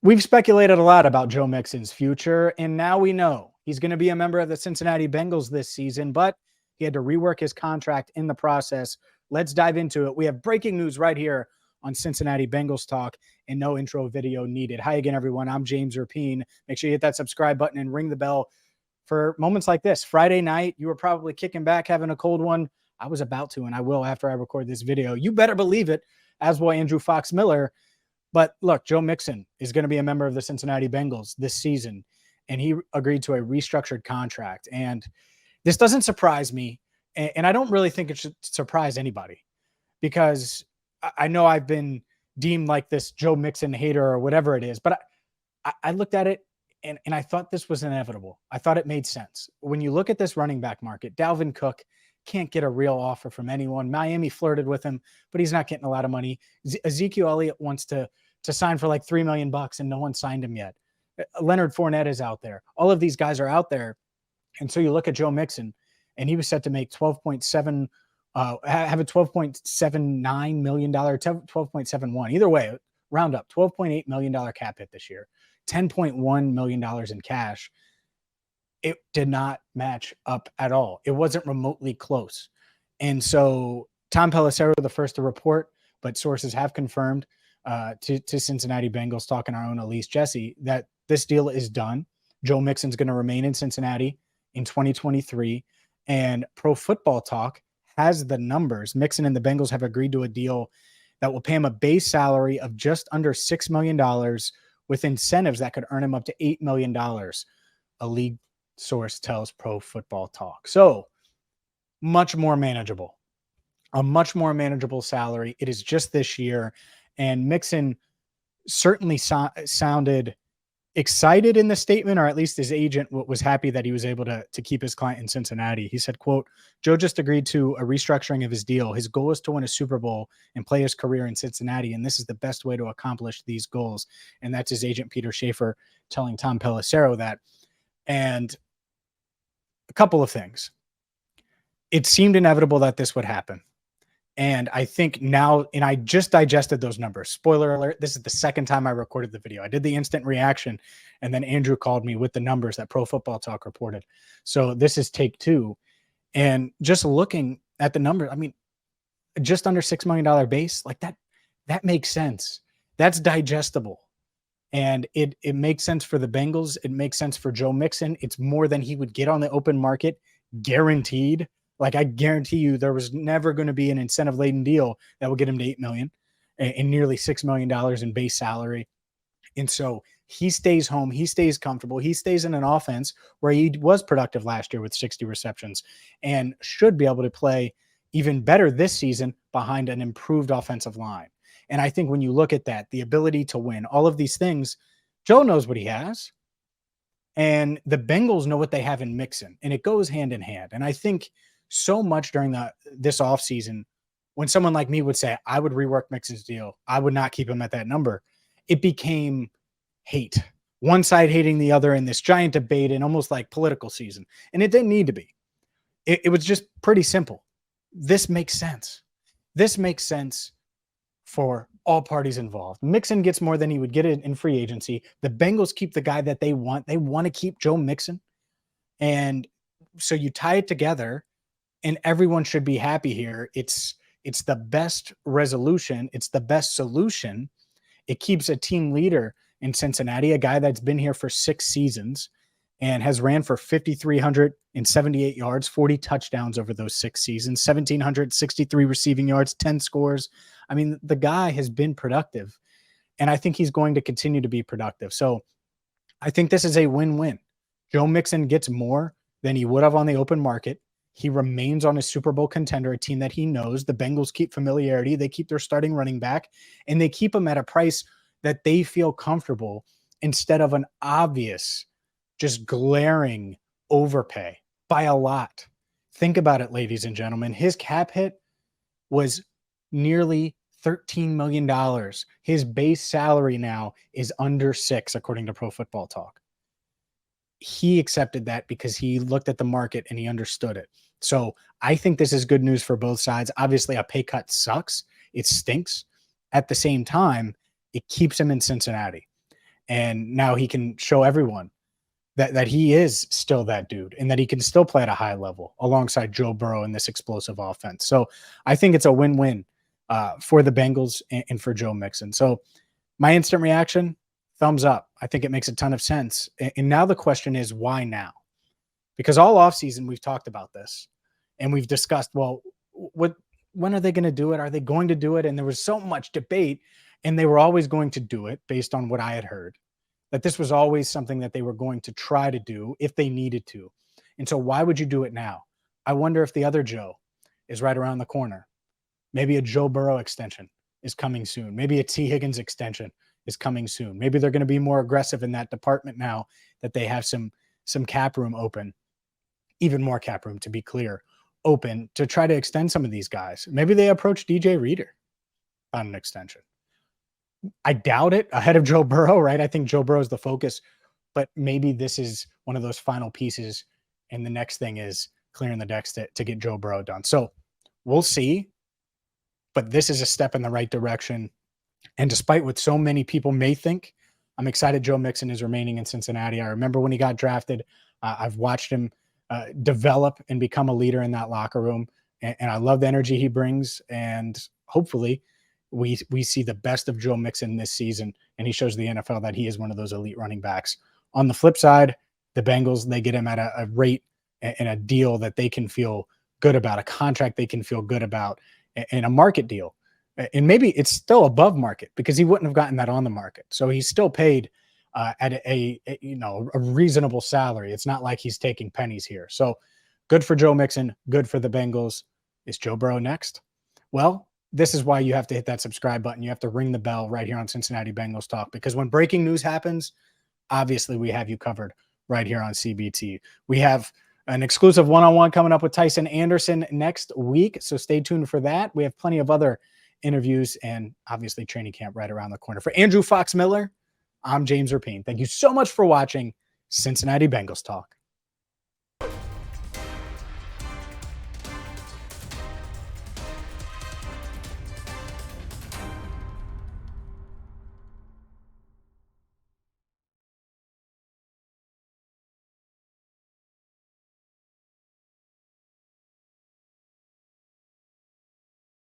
We've speculated a lot about Joe Mixon's future, and now we know he's going to be a member of the Cincinnati Bengals this season, but he had to rework his contract in the process. Let's dive into it. We have breaking news right here on Cincinnati Bengals Talk, and no intro video needed. Hi again, everyone. I'm James Rapien. Make sure you hit that subscribe button and ring the bell for moments like this. Friday night, you were probably kicking back, having a cold one. I was about to, and I will after I record this video. You better believe it, as will Andrew Fox Miller. But look, Joe Mixon is going to be a member of the Cincinnati Bengals this season, and he agreed to a restructured contract. And this doesn't surprise me, and I don't really think it should surprise anybody, because I know I've been deemed like this Joe Mixon hater or whatever it is, but I looked at it, and I thought this was inevitable. I thought it made sense. When you look at this running back market, Dalvin Cook can't get a real offer from anyone. Miami flirted with him, but he's not getting a lot of money. Ezekiel Elliott wants to sign for like $3 million, and no one signed him yet. Leonard Fournette is out there. All of these guys are out there. And so you look at Joe Mixon, and he was set to make have a $12.79 million, 12.71. Either way, round up, $12.8 million cap hit this year, $10.1 million in cash. It did not match up at all. It wasn't remotely close. And so Tom Pelissero, the first to report, but sources have confirmed to Cincinnati Bengals, talking our own Elise Jesse, that this deal is done. Joe Mixon's going to remain in Cincinnati in 2023. And Pro Football Talk has the numbers. Mixon and the Bengals have agreed to a deal that will pay him a base salary of just under $6 million with incentives that could earn him up to $8 million. A league source tells Pro Football Talk. So much more manageable, a much more manageable salary. It is just this year. And Mixon certainly sounded excited in the statement, or at least his agent was happy that he was able to keep his client in Cincinnati. He said, quote, "Joe just agreed to a restructuring of his deal. His goal is to win a Super Bowl and play his career in Cincinnati, and this is the best way to accomplish these goals." And that's his agent, Peter Schaefer, telling Tom Pelissero that. And a couple of things. It seemed inevitable that this would happen. And I think now, and I just digested those numbers. Spoiler alert, this is the second time I recorded the video. I did the instant reaction, and then Andrew called me with the numbers that Pro Football Talk reported. So this is take two. And just looking at the numbers, I mean, just under $6 million base, like that makes sense. That's digestible. And it makes sense for the Bengals. It makes sense for Joe Mixon. It's more than he would get on the open market, guaranteed. Like, I guarantee you there was never going to be an incentive-laden deal that would get him to $8 million and nearly $6 million in base salary. And so he stays home. He stays comfortable. He stays in an offense where he was productive last year with 60 receptions and should be able to play even better this season behind an improved offensive line. And I think when you look at that, the ability to win, all of these things, Joe knows what he has. And the Bengals know what they have in Mixon. And it goes hand in hand. And I think so much during this offseason, when someone like me would say, I would rework Mixon's deal, I would not keep him at that number, it became hate. One side hating the other in this giant debate and almost like political season. And it didn't need to be. It was just pretty simple. This makes sense. This makes sense for all parties involved. Mixon gets more than he would get in free agency. The Bengals keep the guy that they want. They want to keep Joe Mixon. And so you tie it together, and everyone should be happy here. It's the best resolution. It's the best solution. It keeps a team leader in Cincinnati, a guy that's been here for 6 seasons and has ran for 5,378 yards, 40 touchdowns over those 6 seasons, 1,763 receiving yards, 10 scores. I mean, the guy has been productive, and I think he's going to continue to be productive. So I think this is a win-win. Joe Mixon gets more than he would have on the open market. He remains on a Super Bowl contender, a team that he knows. The Bengals keep familiarity. They keep their starting running back, and they keep him at a price that they feel comfortable instead of an obvious, just glaring overpay by a lot. Think about it, ladies and gentlemen. His cap hit was nearly $13 million. His base salary now is under $6 million, according to Pro Football Talk. He accepted that because he looked at the market and he understood it. So I think this is good news for both sides. Obviously, a pay cut sucks. It stinks. At the same time, it keeps him in Cincinnati. And now he can show everyone that he is still that dude and that he can still play at a high level alongside Joe Burrow in this explosive offense. So I think it's a win-win for the Bengals and for Joe Mixon. So my instant reaction, thumbs up. I think it makes a ton of sense. And now the question is, why now? Because all offseason we've talked about this and we've discussed, well, when are they going to do it? Are they going to do it? And there was so much debate, and they were always going to do it based on what I had heard, that this was always something that they were going to try to do if they needed to. And so why would you do it now? I wonder if the other Joe is right around the corner. Maybe a Joe Burrow extension is coming soon. Maybe a T. Higgins extension is coming soon. Maybe they're going to be more aggressive in that department now that they have some cap room open, even more cap room, to be clear, open to try to extend some of these guys. Maybe they approach DJ Reader on an extension. I doubt it ahead of Joe Burrow, right? I think Joe Burrow is the focus, but maybe this is one of those final pieces. And the next thing is clearing the decks to get Joe Burrow done. So we'll see, but this is a step in the right direction. And despite what so many people may think, I'm excited Joe Mixon is remaining in Cincinnati. I remember when he got drafted, I've watched him develop and become a leader in that locker room. And I love the energy he brings. And hopefully we see the best of Joe Mixon this season, and he shows the NFL that he is one of those elite running backs. On the flip side, the Bengals, they get him at a rate and a deal that they can feel good about, a contract they can feel good about, and a market deal. And maybe it's still above market because he wouldn't have gotten that on the market. So he's still paid at a reasonable salary. It's not like he's taking pennies here. So good for Joe Mixon, good for the Bengals. Is Joe Burrow next? Well, this is why you have to hit that subscribe button. You have to ring the bell right here on Cincinnati Bengals Talk, because when breaking news happens, obviously we have you covered right here on CBT. We have an exclusive one-on-one coming up with Tyson Anderson next week, so stay tuned for that. We have plenty of other interviews and obviously training camp right around the corner. For Andrew Fox Miller, I'm James Rapien. Thank you so much for watching Cincinnati Bengals Talk.